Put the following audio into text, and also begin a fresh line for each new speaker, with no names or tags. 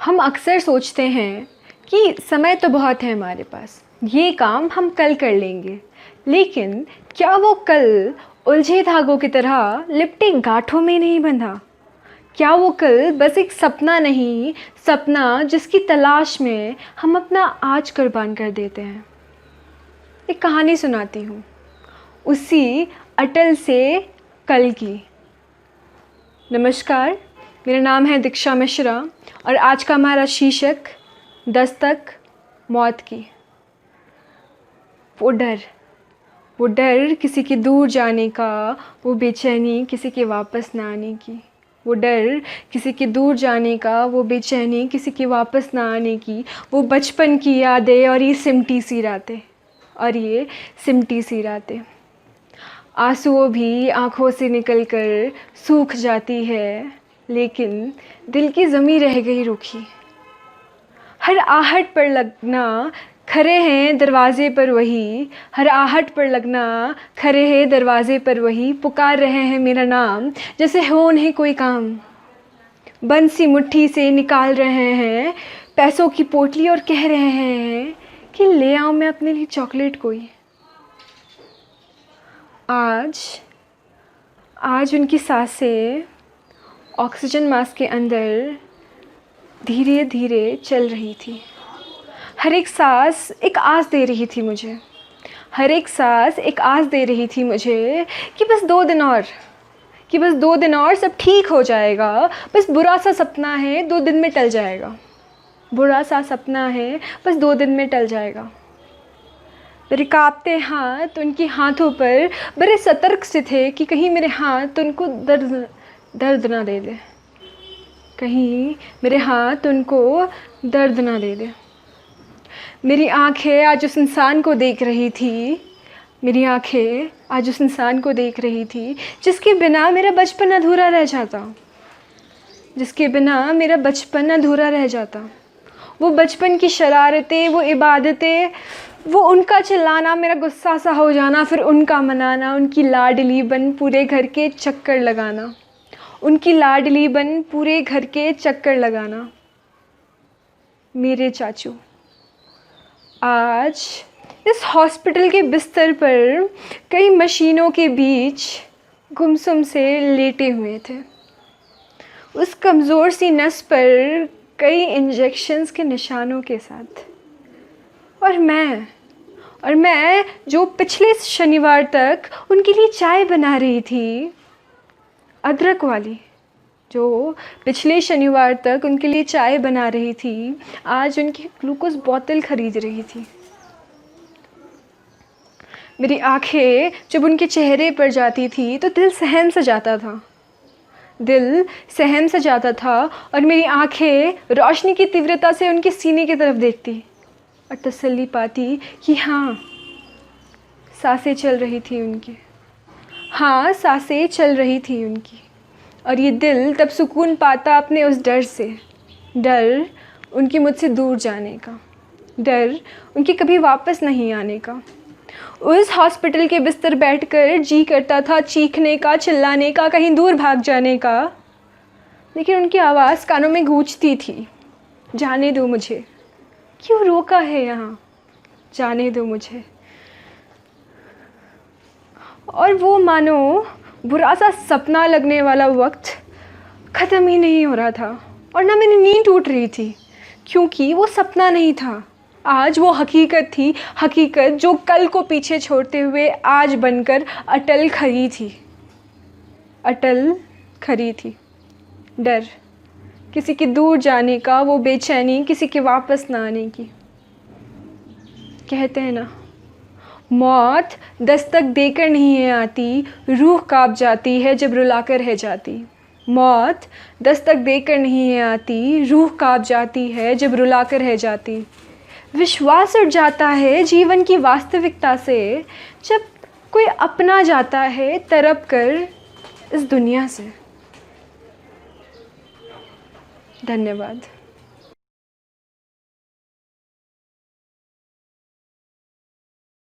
हम अक्सर सोचते हैं कि समय तो बहुत है हमारे पास, ये काम हम कल कर लेंगे, लेकिन क्या वो कल उलझे धागों की तरह लिपटे गांठों में नहीं बंधा? क्या वो कल बस एक सपना नहीं, सपना जिसकी तलाश में हम अपना आज कुर्बान कर देते हैं? एक कहानी सुनाती हूँ, उसी अटल से कल की। नमस्कार, मेरा नाम है दीक्षा मिश्रा और आज का हमारा शीर्षक दस्तक मौत की। वो डर किसी के दूर जाने का, वो बेचैनी किसी के वापस ना आने की। वो डर किसी के दूर जाने का, वो बेचैनी किसी के वापस ना आने की। वो बचपन की यादें और ये सिमटी सी रातें आंसुओं भी आँखों से निकलकर सूख जाती है, लेकिन दिल की ज़मीं रह गई रुखी। हर आहट पर लगना खड़े हैं दरवाज़े पर वही, हर आहट पर लगना खड़े हैं दरवाज़े पर वही। पुकार रहे हैं मेरा नाम जैसे हो उन्हें कोई काम, बंद सी मुट्ठी से निकाल रहे हैं पैसों की पोटली और कह रहे हैं कि ले आओ मैं अपने लिए चॉकलेट कोई। आज उनकी सांसें ऑक्सीजन मास्क के अंदर धीरे धीरे चल रही थी। हर एक सांस एक आस दे रही थी मुझे, हर एक सांस एक आस दे रही थी मुझे कि बस 2 दिन और सब ठीक हो जाएगा। बस बुरा सा सपना है, 2 दिन में टल जाएगा। बुरा सा सपना है, बस 2 दिन में टल जाएगा। मेरे कांपते हाथ उनके हाथों पर बड़े सतर्क से थे कि कहीं मेरे हाथ उनको दर्द ना दे दे, कहीं मेरे हाथ उनको दर्द ना दे दे। मेरी आंखें आज उस इंसान को देख रही थी, मेरी आंखें आज उस इंसान को देख रही थी जिसके बिना मेरा बचपन अधूरा रह जाता, जिसके बिना मेरा बचपन अधूरा रह जाता। वो बचपन की शरारतें, वो इबादतें, वो उनका चिल्लाना, मेरा गुस्सा सा हो जाना, फिर उनका मनाना, उनकी लाडली बन पूरे घर के चक्कर लगाना, उनकी लाडली बन पूरे घर के चक्कर लगाना। मेरे चाचू आज इस हॉस्पिटल के बिस्तर पर कई मशीनों के बीच गुमसुम से लेटे हुए थे। उस कमज़ोर सी नस पर कई इंजेक्शन्स के निशानों के साथ। और मैं जो पिछले शनिवार तक उनके लिए चाय बना रही थी, अदरक वाली, जो पिछले शनिवार तक उनके लिए चाय बना रही थी, आज उनकी ग्लूकोज बोतल खरीद रही थी। मेरी आंखें जब उनके चेहरे पर जाती थी तो दिल सहम सा जाता था और मेरी आंखें रोशनी की तीव्रता से उनके सीने की तरफ देखती और तसल्ली पाती कि हाँ, सांसें चल रही थी उनकी, हाँ, सांसें चल रही थी उनकी। और ये दिल तब सुकून पाता अपने उस डर से, डर उनके मुझसे दूर जाने का, डर उनके कभी वापस नहीं आने का। उस हॉस्पिटल के बिस्तर बैठकर जी करता था चीखने का, चिल्लाने का, कहीं दूर भाग जाने का, लेकिन उनकी आवाज़ कानों में गूंजती थी, जाने दो मुझे, क्यों रोका है यहाँ, जाने दो मुझे। और वो मानो बुरा सा सपना लगने वाला वक्त ख़त्म ही नहीं हो रहा था और ना मेरी नींद टूट रही थी, क्योंकि वो सपना नहीं था, आज वो हकीकत थी। हकीकत जो कल को पीछे छोड़ते हुए आज बनकर अटल खड़ी थी। डर किसी के दूर जाने का, वो बेचैनी किसी के वापस ना आने की। कहते हैं ना, मौत दस्तक देकर नहीं है आती, रूह कांप जाती है जब रुलाकर रह जाती। मौत दस्तक देकर नहीं है आती, रूह कांप जाती है जब रुलाकर रह जाती। विश्वास उठ जाता है जीवन की वास्तविकता से जब कोई अपना जाता है तड़प कर इस दुनिया से। धन्यवाद।